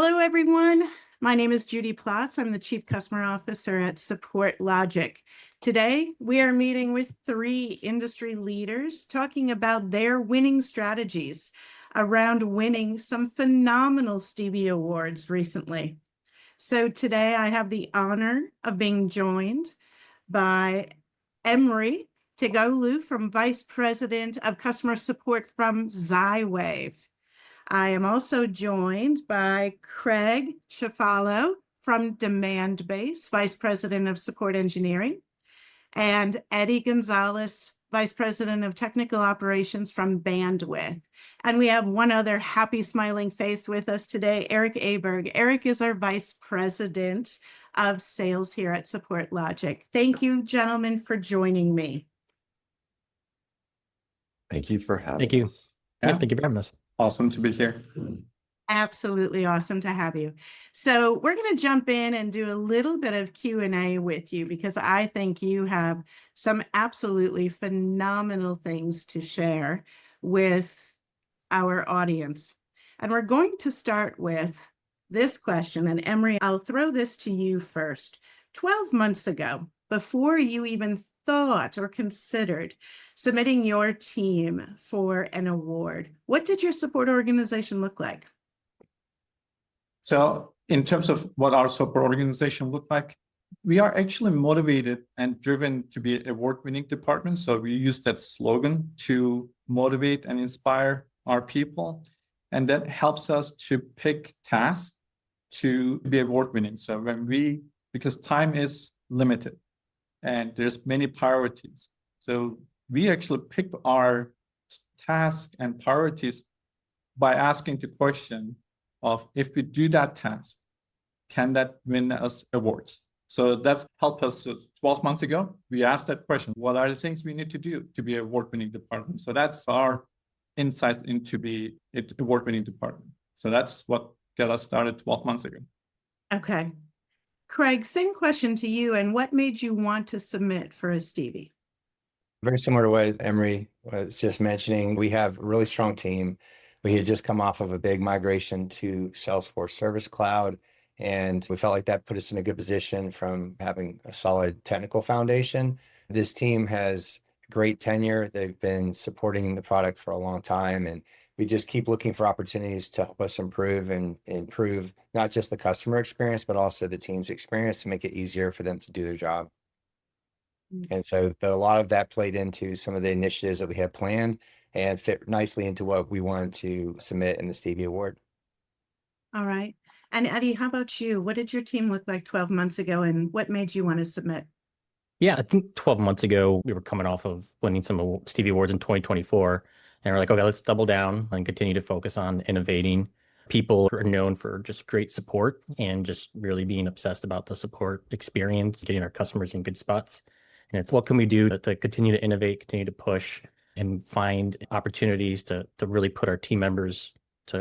Hello, everyone. My name is Judi Platz. I'm the Chief Customer Officer at SupportLogic. Today, we are meeting with 3 industry leaders talking about their winning strategies around winning some phenomenal Stevie Awards recently. So today, I have the honor of being joined by Emre Tekoglu, from Vice President of Customer Support from Zywave. I am also joined by Craig Chiofalo from Demandbase, Vice President of Support Engineering, and Erik Gonzales, Vice President of Technical Operations from Bandwidth. And we have one other happy smiling face with us today, Erik Aberg. Erik is our Vice President of Sales here at SupportLogic. Thank you, gentlemen, for joining me. Thank you for having Thank you. us. Yeah, thank you for having us. Awesome to be here. Absolutely awesome to have you. So we're going to jump in and do a little bit of Q&A with you because I think you have some absolutely phenomenal things to share with our audience. And we're going to start with this question. And Emre, I'll throw this to you first. 12 months ago, before you even thought or considered submitting your team for an award, what did your support organization look like? So in terms of what our support organization look like, we are actually motivated and driven to be an award-winning department. So we use that slogan to motivate and inspire our people. And that helps us to pick tasks to be award-winning. So because time is limited and there's many priorities. So we actually pick our tasks and priorities by asking the question of, if we do that task, can that win us awards? So that's helped us. 12 months ago, we asked that question: what are the things we need to do to be an award-winning department? So that's our insight into be an award-winning department. So that's what got us started 12 months ago. Okay. Craig, same question to you. And what made you want to submit for a Stevie? Very similar to what Emre was just mentioning. We have a really strong team. We had just come off of a big migration to Salesforce Service Cloud, and we felt like that put us in a good position from having a solid technical foundation. This team has great tenure. They've been supporting the product for a long time, and we just keep looking for opportunities to help us improve not just the customer experience, but also the team's experience to make it easier for them to do their job. And so a lot of that played into some of the initiatives that we had planned and fit nicely into what we wanted to submit in the Stevie Award. All right. And Eddie, how about you? What did your team look like 12 months ago, and what made you want to submit? Yeah, I think 12 months ago, we were coming off of winning some Stevie Awards in 2024. And we're like, okay, let's double down and continue to focus on innovating. People are known for just great support and just really being obsessed about the support experience, getting our customers in good spots. And it's what can we do to continue to innovate, continue to push, and find opportunities to really put our team members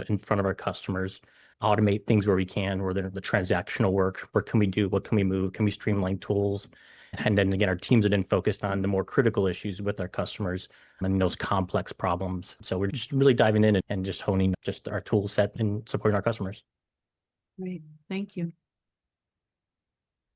in front of our customers, automate things where we can, where the transactional work, where can we do, what can we move, can we streamline tools? And then again, our teams are then focused on the more critical issues with our customers and those complex problems. So we're just really diving in and just honing just our tool set and supporting our customers. Great, thank you.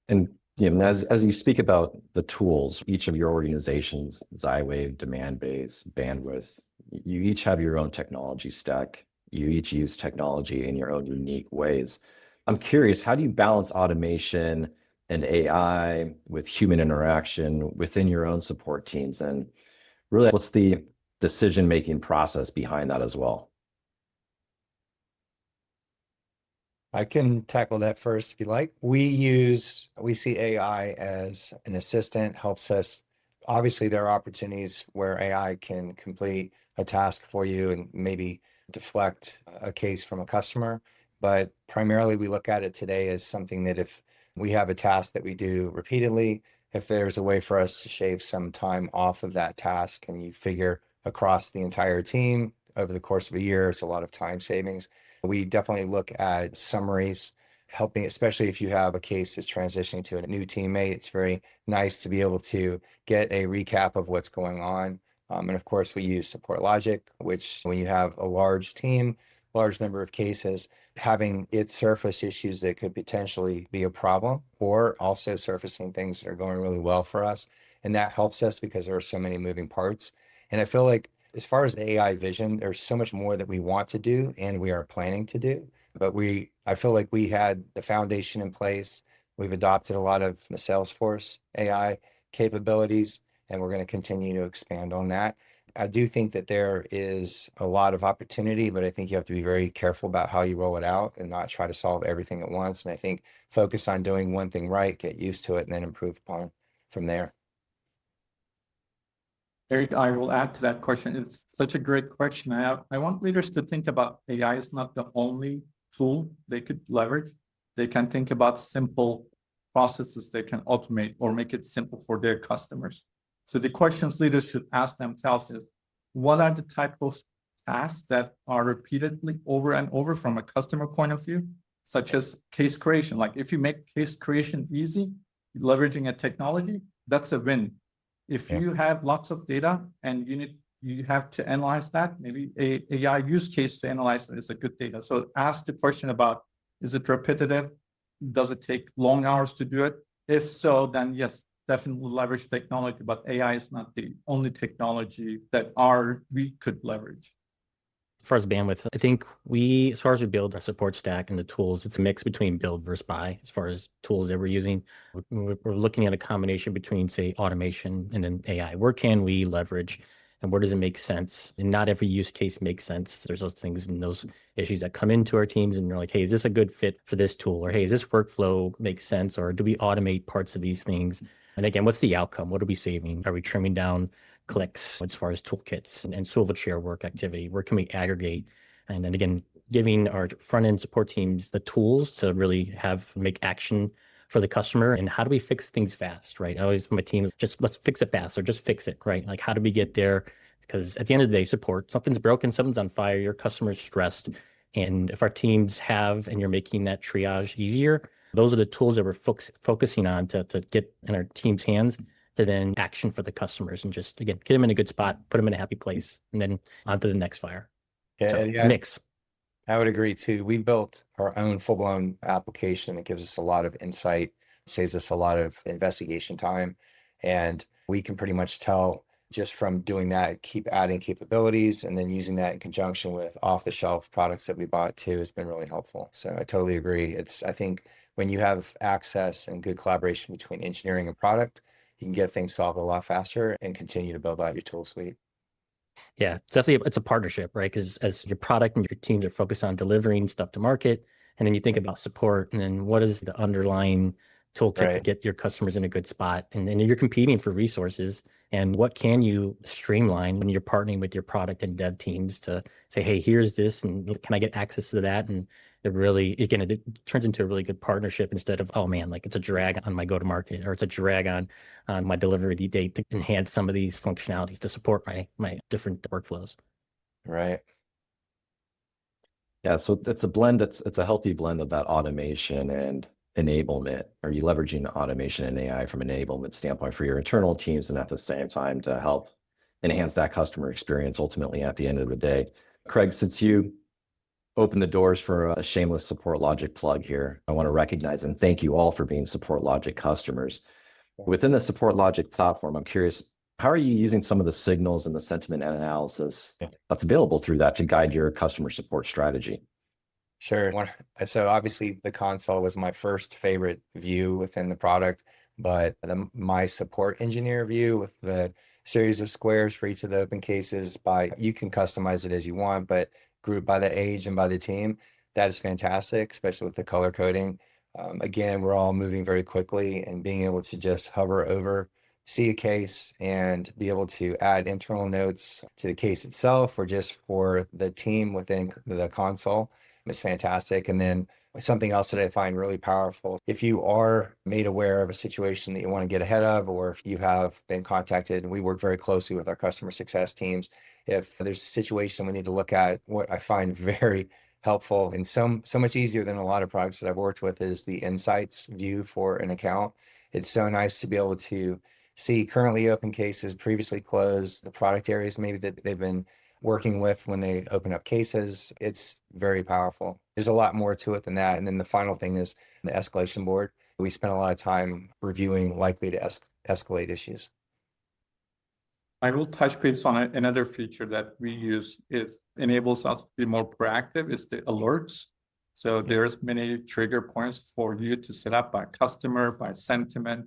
And as you speak about the tools, each of your organizations, Zywave, Demandbase, Bandwidth, you each have your own technology stack. You each use technology in your own unique ways. I'm curious, how do you balance automation and AI with human interaction within your own support teams? And really, what's the decision-making process behind that as well? I can tackle that first if you like. We see AI as an assistant, helps us. Obviously, there are opportunities where AI can complete a task for you and maybe deflect a case from a customer. But primarily, we look at it today as something that if we have a task that we do repeatedly, if there's a way for us to shave some time off of that task, and you figure across the entire team over the course of a year, it's a lot of time savings. We definitely look at summaries, helping, especially if you have a case that's transitioning to a new teammate. It's very nice to be able to get a recap of what's going on. And of course, we use SupportLogic, which when you have a large team, large number of cases, having it surface issues that could potentially be a problem, or also surfacing things that are going really well for us. And that helps us because there are so many moving parts. And I feel like as far as the AI vision, there's so much more that we want to do and we are planning to do. But I feel like we had the foundation in place. We've adopted a lot of the Salesforce AI capabilities, and we're going to continue to expand on that. I do think that there is a lot of opportunity, but I think you have to be very careful about how you roll it out and not try to solve everything at once. And I think focus on doing one thing right, get used to it, and then improve upon from there. Eric, I will add to that question. It's such a great question. I want leaders to think about AI is not the only tool they could leverage. They can think about simple processes they can automate or make it simple for their customers. So the questions leaders should ask themselves is, what are the type of tasks that are repeatedly over and over from a customer point of view, such as case creation? Like if you make case creation easy, leveraging a technology, that's a win. If you have lots of data and you have to analyze that, maybe a AI use case to analyze that is a good data. So ask the question about, is it repetitive? Does it take long hours to do it? If so, then yes, definitely leverage technology, but AI is not the only technology that we could leverage. As far as bandwidth, I think as far as we build our support stack and the tools, it's a mix between build versus buy as far as tools that we're using. We're looking at a combination between, say, automation and then AI. Where can we leverage and where does it make sense? And not every use case makes sense. There's those things and those issues that come into our teams and you're like, hey, is this a good fit for this tool? Or hey, is this workflow make sense? Or do we automate parts of these things? And again, what's the outcome? What are we saving? Are we trimming down clicks as far as toolkits and swivel chair work activity? Where can we aggregate? And then again, giving our front end support teams the tools to really make action for the customer. And how do we fix things fast, right? I always, my team is just, let's fix it fast or just fix it, right? Like, how do we get there? Because at the end of the day, support, something's broken, something's on fire, your customer's stressed. And if our teams and you're making that triage easier, those are the tools that we're focusing on to get in our team's hands to then action for the customers and just, again, get them in a good spot, put them in a happy place, and then on to the next fire. Yeah, Mix. I would agree too. We built our own full-blown application that gives us a lot of insight, saves us a lot of investigation time, and we can pretty much tell just from doing that, keep adding capabilities and then using that in conjunction with off-the-shelf products that we bought too has been really helpful. So I totally agree. I think when you have access and good collaboration between engineering and product, you can get things solved a lot faster and continue to build out your tool suite. Yeah, it's definitely it's a partnership, right? Because as your product and your teams are focused on delivering stuff to market, and then you think about support, and then what is the underlying toolkit to get your customers in a good spot, and then you're competing for resources, and what can you streamline when you're partnering with your product and dev teams to say, hey, here's this, and can I get access to that? And it turns into a really good partnership instead of, oh man, like it's a drag on my go-to-market or it's a drag on my delivery date to enhance some of these functionalities to support my different workflows. Right. Yeah, so it's a blend. It's a healthy blend of that automation and enablement. Are you leveraging automation and AI from an enablement standpoint for your internal teams and at the same time to help enhance that customer experience ultimately at the end of the day? Craig, since you opened the doors for a shameless SupportLogic plug here, I want to recognize and thank you all for being SupportLogic customers. Within the SupportLogic platform, I'm curious, how are you using some of the signals and the sentiment analysis that's available through that to guide your customer support strategy? Sure. So obviously the console was my first favorite view within the product, but my support engineer view with the series of squares for each of the open cases you can customize it as you want, but group by the age and by the team, that is fantastic, especially with the color coding. Again, we're all moving very quickly, and being able to just hover over, see a case and be able to add internal notes to the case itself or just for the team within the console is fantastic. And then something else that I find really powerful, if you are made aware of a situation that you want to get ahead of, or if you have been contacted, and we work very closely with our customer success teams, if there's a situation we need to look at, what I find very helpful and so much easier than a lot of products that I've worked with is the insights view for an account. It's so nice to be able to see currently open cases, previously closed, the product areas maybe that they've been working with when they open up cases. It's very powerful. There's a lot more to it than that. And then the final thing is the escalation board. We spend a lot of time reviewing likely to escalate issues. I will touch base on another feature that we use. It enables us to be more proactive, is the alerts. So there's many trigger points for you to set up by customer, by sentiment,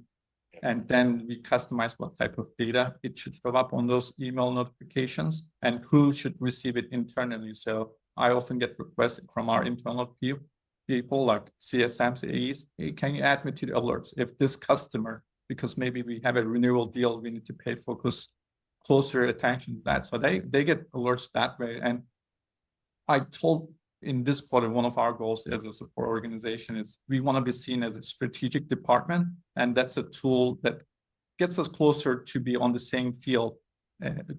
and then we customize what type of data it should show up on those email notifications and who should receive it internally. So I often get requests from our internal people like CSMs, AEs, hey, can you add me to the alerts? If this customer, because maybe we have a renewal deal, we need to pay closer attention to that. So they get alerts that way. And I told in this quarter, one of our goals as a support organization is we want to be seen as a strategic department. And that's a tool that gets us closer to be on the same field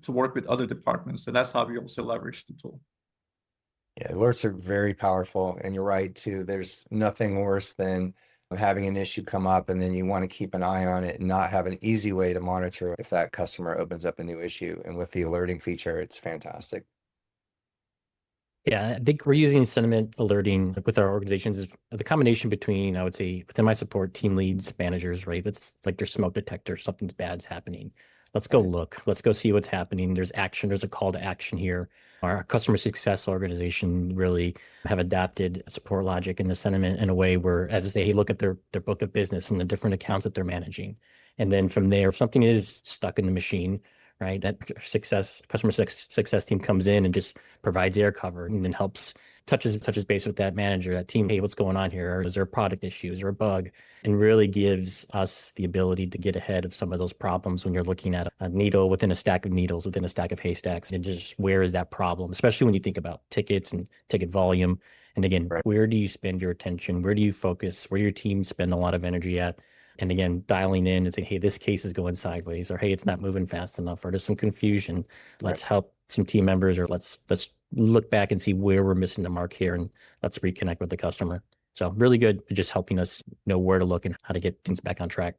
to work with other departments. So that's how we also leverage the tool. Yeah, alerts are very powerful. And you're right, too. There's nothing worse than having an issue come up and then you want to keep an eye on it and not have an easy way to monitor if that customer opens up a new issue. And with the alerting feature, it's fantastic. Yeah, I think we're using sentiment alerting with our organizations is the combination between, I would say, within my support, team leads, managers, right? It's like their smoke detector, something's bad's happening. Let's go look. Let's go see what's happening. There's action. There's a call to action here. Our customer success organization really have adapted SupportLogic and the sentiment in a way where as they look at their book of business and the different accounts that they're managing. And then from there, if something is stuck in the machine, right, that customer success team comes in and just provides air cover and then touches base with that manager, that team. Hey, what's going on here? Is there a product issue? Is there a bug? And really gives us the ability to get ahead of some of those problems when you're looking at a needle within a stack of needles, within a stack of haystacks, and just where is that problem, especially when you think about tickets and ticket volume. And again, where do you spend your attention? Where do you focus? Where your team spend a lot of energy at? And again, dialing in and saying, hey, this case is going sideways, or hey, it's not moving fast enough, or there's some confusion. Let's help some team members, or let's look back and see where we're missing the mark here, and let's reconnect with the customer. So really good at just helping us know where to look and how to get things back on track.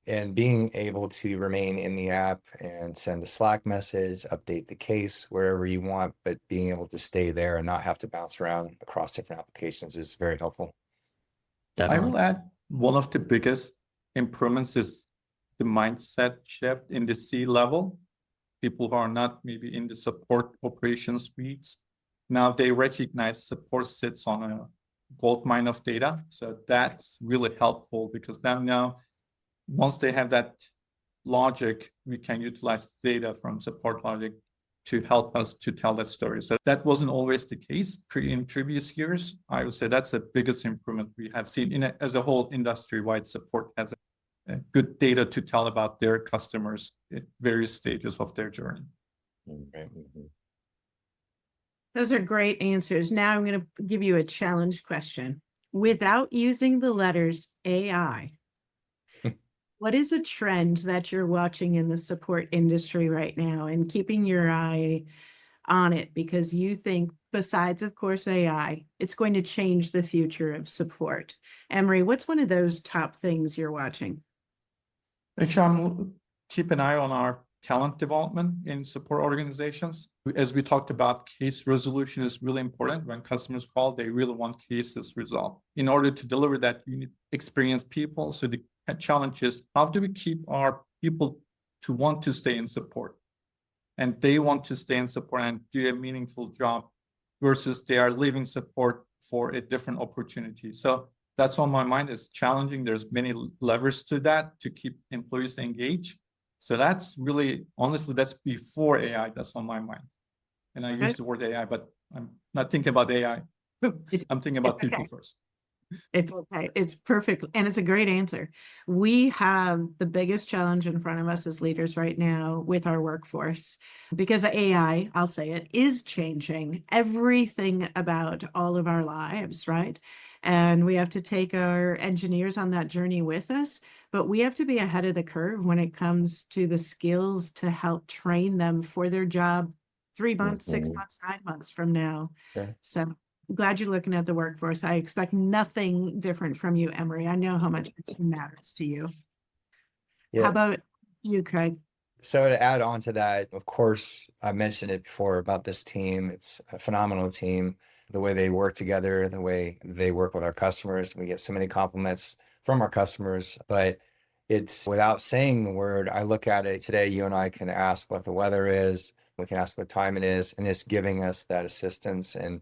And being able to remain in the app and send a Slack message, update the case wherever you want, but being able to stay there and not have to bounce around across different applications is very helpful. Definitely. I will add one of the biggest improvements is the mindset shift in the C-level. People who are not maybe in the support operations suites, now they recognize support sits on a gold mine of data. So that's really helpful because now once they have that logic, we can utilize data from SupportLogic to help us to tell that story. So that wasn't always the case in previous years. I would say that's the biggest improvement we have seen as a whole industry-wide. Support has a good data to tell about their customers at various stages of their journey. Those are great answers. Now I'm going to give you a challenge question. Without using the letters AI, what is a trend that you're watching in the support industry right now and keeping your eye on it because you think, besides, of course, AI, it's going to change the future of support? Emre, what's one of those top things you're watching? Actually, I'm keep an eye on our talent development in support organizations. As we talked about, case resolution is really important. When customers call, they really want cases resolved. In order to deliver that, you need experienced people. So the challenge is, how do we keep our people to want to stay in support? And they want to stay in support and do a meaningful job versus they are leaving support for a different opportunity. So that's on my mind. It's challenging. There's many levers to that to keep employees engaged. So that's really, honestly, that's before AI. That's on my mind. And I use the word AI, but I'm not thinking about AI. I'm thinking about people first. It's okay. It's perfect. And it's a great answer. We have the biggest challenge in front of us as leaders right now with our workforce because AI, I'll say it, is changing everything about all of our lives, right? And we have to take our engineers on that journey with us, but we have to be ahead of the curve when it comes to the skills to help train them for their job 3 months, 6 months, 9 months from now. So glad you're looking at the workforce. I expect nothing different from you, Emre. I know how much it matters to you. How about you, Craig? So to add on to that, of course, I mentioned it before about this team. It's a phenomenal team. The way they work together, the way they work with our customers. We get so many compliments from our customers, but it's without saying the word. I look at it today, you and I can ask what the weather is. We can ask what time it is, and it's giving us that assistance. And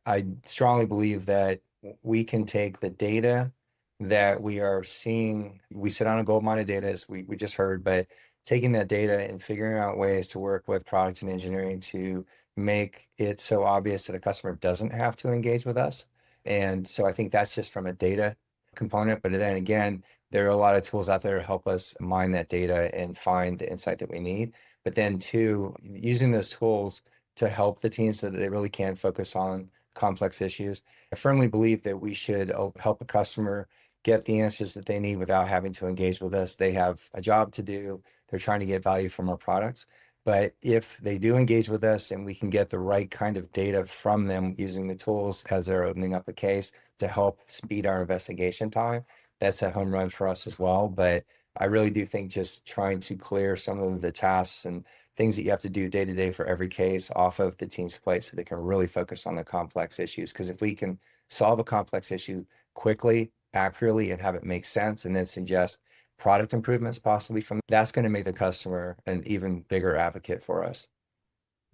I strongly believe that we can take the data that we are seeing. We sit on a gold mine of data, as we just heard, but taking that data and figuring out ways to work with product and engineering to make it so obvious that a customer doesn't have to engage with us. And so I think that's just from a data component. But then again, there are a lot of tools out there to help us mine that data and find the insight that we need. But then two, using those tools to help the teams so that they really can focus on complex issues. I firmly believe that we should help the customer get the answers that they need without having to engage with us. They have a job to do. They're trying to get value from our products. But if they do engage with us and we can get the right kind of data from them using the tools as they're opening up a case to help speed our investigation time, that's a home run for us as well. But I really do think just trying to clear some of the tasks and things that you have to do day to day for every case off of the team's plate so they can really focus on the complex issues. Because if we can solve a complex issue quickly, accurately, and have it make sense, and then suggest product improvements possibly from, that's going to make the customer an even bigger advocate for us.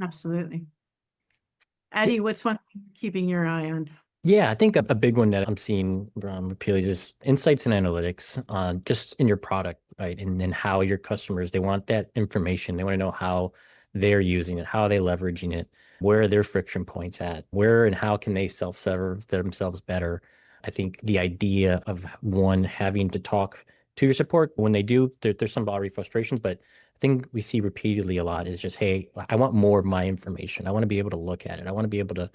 Absolutely. Eddie, what's one thing you're keeping your eye on? Yeah, I think a big one that I'm seeing repeatedly is insights and analytics just in your product, right? And then how your customers, they want that information. They want to know how they're using it, how are they leveraging it, where are their friction points at, where and how can they self-serve themselves better. I think the idea of one having to talk to your support when they do, there's some already frustrations, but I think we see repeatedly a lot is just, hey, I want more of my information. I want to be able to look at it. I want to be able to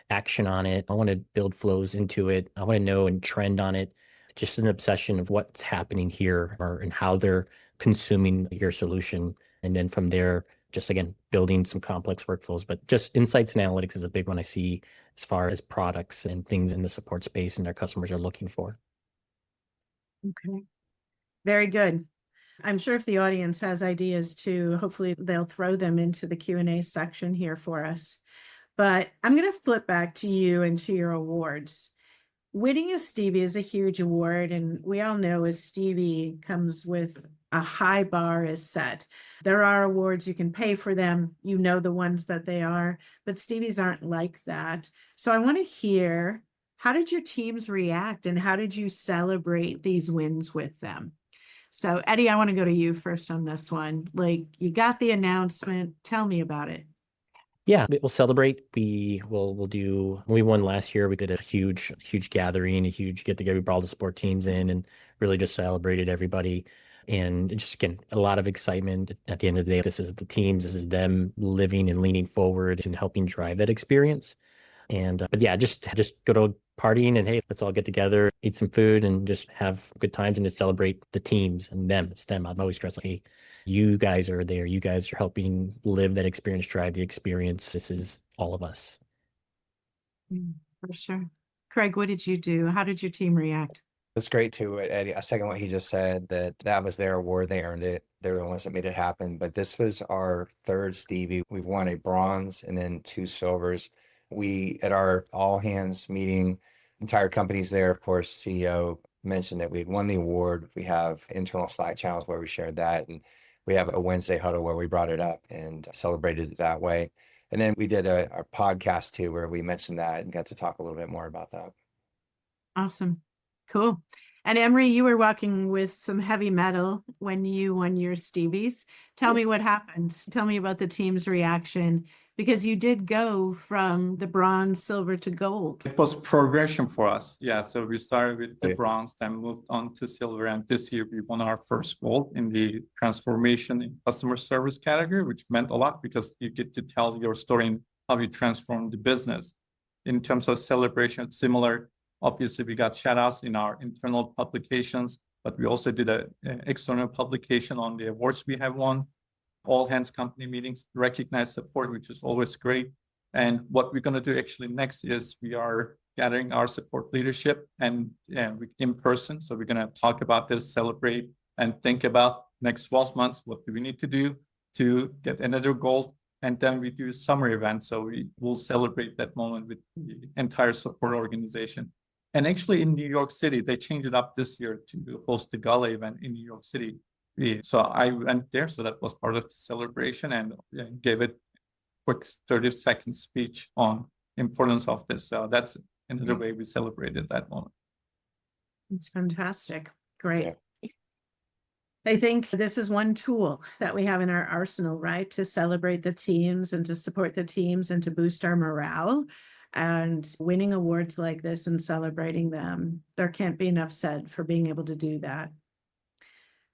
action on it. I want to build flows into it. I want to know and trend on it. Just an obsession of what's happening here and how they're consuming your solution. And then from there, just again, building some complex workflows, but just insights and analytics is a big one I see as far as products and things in the support space and their customers are looking for. Okay. Very good. I'm sure if the audience has ideas too, hopefully they'll throw them into the Q&A section here for us. But I'm going to flip back to you and to your awards. Winning a Stevie is a huge award, and we all know a Stevie comes with a high bar is set. There are awards you can pay for them, you know the ones that they are, but Stevies aren't like that. So I want to hear, how did your teams react and how did you celebrate these wins with them? So Eddie, I want to go to you first on this one. Like, you got the announcement. Tell me about it. Yeah, we'll celebrate. We won last year. We did a huge gathering, a huge get together. We brought all the sport teams in and really just celebrated everybody. And just, again, a lot of excitement. At the end of the day, this is the teams, this is them living and leaning forward and helping drive that experience. And, but yeah, just go to partying and hey, let's all get together, eat some food and just have good times and just celebrate the teams and them. It's them. I'm always stressing, hey, you guys are there. You guys are helping live that experience, drive the experience. This is all of us. For sure. Craig, what did you do? How did your team react? That's great too, Eddie. I second what he just said, that was their award. They earned it. They're the ones that made it happen. But this was our third Stevie. We've won a bronze and then 2 silvers. We, at our all hands meeting, entire companies there, of course, CEO mentioned that we had won the award. We have internal Slack channels where we shared that. And we have a Wednesday huddle where we brought it up and celebrated it that way. And then we did a podcast too, where we mentioned that and got to talk a little bit more about that. Awesome. Cool. And Emre, you were walking with some heavy metal when you won your Stevies. Tell me what happened. Tell me about the team's reaction, because you did go from the bronze, silver to gold. It was progression for us. Yeah. So we started with the bronze, then moved on to silver. And this year we won our first gold in the transformation in customer service category, which meant a lot because you get to tell your story and how you transform the business. In terms of celebration, it's similar. Obviously, we got shout outs in our internal publications, but we also did an external publication on the awards we have won. All hands company meetings, recognize support, which is always great. And what we're going to do actually next is we are gathering our support leadership and in person. So we're going to talk about this, celebrate, and think about next 12 months, what do we need to do to get another goal? And then we do a summer event. So we will celebrate that moment with the entire support organization. And actually in New York City, they changed it up this year to host the gala event in New York City. So I went there. So that was part of the celebration and gave a quick 30-second speech on importance of this. So that's another way we celebrated that moment. It's fantastic. Great. Yeah. I think this is one tool that we have in our arsenal, right? To celebrate the teams and to support the teams and to boost our morale. And winning awards like this and celebrating them, there can't be enough said for being able to do that.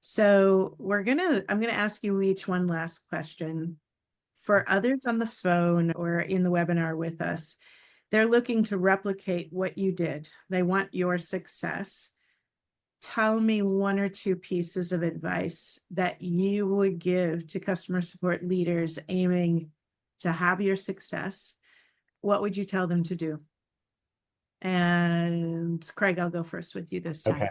So I'm gonna ask you each one last question. For others on the phone or in the webinar with us, they're looking to replicate what you did. They want your success. Tell me one or two pieces of advice that you would give to customer support leaders aiming to have your success. What would you tell them to do? And Craig, I'll go first with you this time. Okay.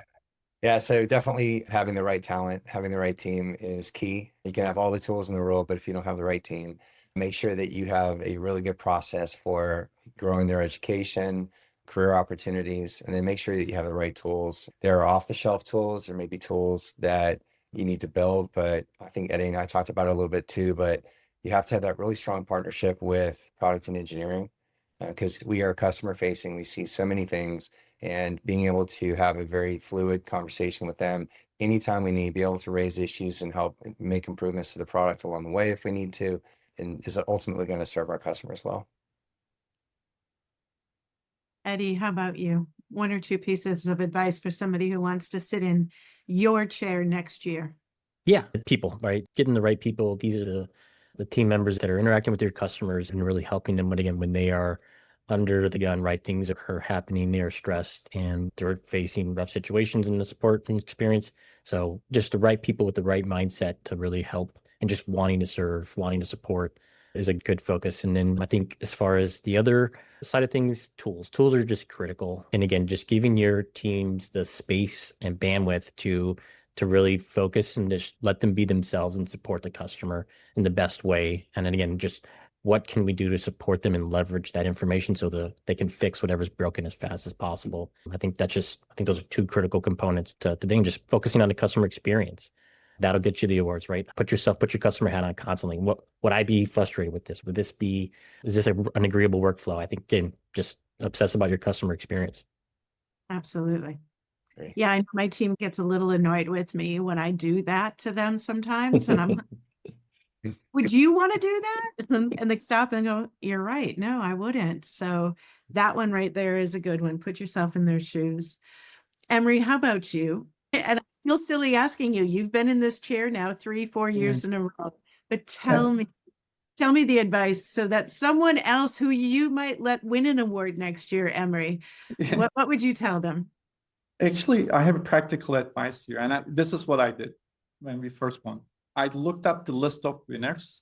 Yeah, so definitely having the right talent, having the right team is key. You can have all the tools in the world, but if you don't have the right team, make sure that you have a really good process for growing their education, career opportunities, and then make sure that you have the right tools. There are off-the-shelf tools, there may be tools that you need to build, but I think Eddie and I talked about it a little bit too, but you have to have that really strong partnership with product and engineering because we are customer facing. We see so many things, and being able to have a very fluid conversation with them anytime we need, be able to raise issues and help make improvements to the product along the way if we need to, and is ultimately going to serve our customers well. Eddie, how about you? One or two pieces of advice for somebody who wants to sit in your chair next year. Yeah, people, right? Getting the right people. These are the team members that are interacting with your customers and really helping them when they are under the gun, right? Things are happening, they are stressed and they're facing rough situations in the support experience. So just the right people with the right mindset to really help and just wanting to serve, wanting to support is a good focus. And then I think as far as the other side of things, tools are just critical. And again, just giving your teams the space and bandwidth to really focus and just let them be themselves and support the customer in the best way. And then again, just what can we do to support them and leverage that information so that they can fix whatever's broken as fast as possible. I think those are two critical components to then just focusing on the customer experience. That'll get you the awards, right? Put your customer hat on constantly. What would I be frustrated with this? Is this an agreeable workflow? I think again, just obsess about your customer experience. Absolutely. Great. Yeah, I know my team gets a little annoyed with me when I do that to them sometimes. And I'm like, would you want to do that? And they stop and go, you're right. No, I wouldn't. So that one right there is a good one. Put yourself in their shoes. Emre, how about you? And I feel silly asking you. You've been in this chair now 3-4 years in a row. But tell me the advice so that someone else who you might let win an award next year, Emre, what would you tell them? Actually, I have a practical advice here, and this is what I did when we first won. I looked up the list of winners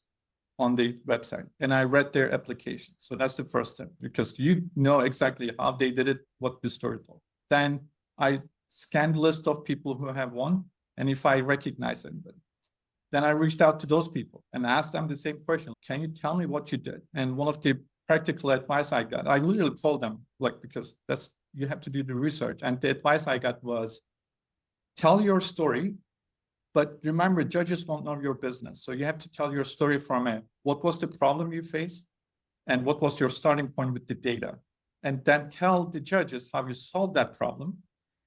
on the website, and I read their application. So that's the first step, because you know exactly how they did it, what the story told. Then I scanned the list of people who have won, and if I recognize anybody, then I reached out to those people and asked them the same question. Can you tell me what you did? And one of the practical advice I got, I literally told them, because you have to do the research. And the advice I got was, tell your story, but remember, judges won't know your business. So you have to tell your story from what was the problem you faced and what was your starting point with the data. And then tell the judges how you solved that problem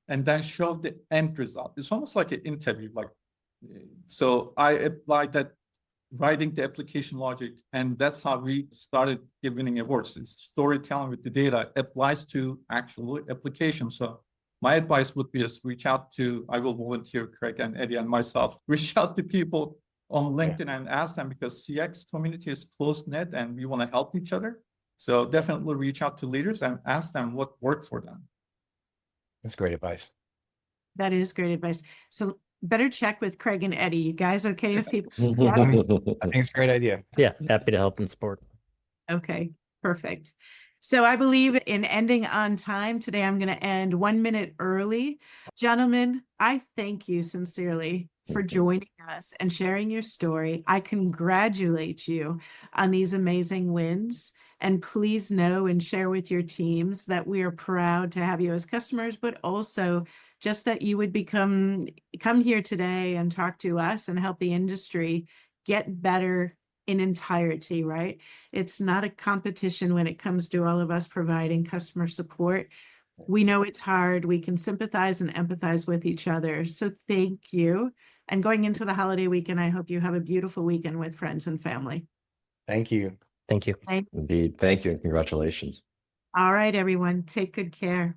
and then show the end result. It's almost like an interview. So I applied that, writing the application logic, and that's how we started winning awards. It's storytelling with the data applies to actual applications. So my advice would be reach out to, I will volunteer, Craig and Eddie and myself, reach out to people on LinkedIn and ask them, because CX community is close-knit and we want to help each other. So definitely reach out to leaders and ask them what worked for them. That's great advice. That is great advice. So better check with Craig and Eddie. You guys okay if people? I think it's a great idea. Yeah, happy to help and support. Okay, perfect. So I believe in ending on time today. I'm going to end 1 minute early. Gentlemen, I thank you sincerely for joining us and sharing your story. I congratulate you on these amazing wins. And please know and share with your teams that we are proud to have you as customers, but also just that you would come here today and talk to us and help the industry get better in entirety, right? It's not a competition when it comes to all of us providing customer support. We know it's hard. We can sympathize and empathize with each other. So thank you. And going into the holiday weekend, I hope you have a beautiful weekend with friends and family. Thank you. Thank you. Indeed. Thank you and congratulations. All right, everyone. Take good care.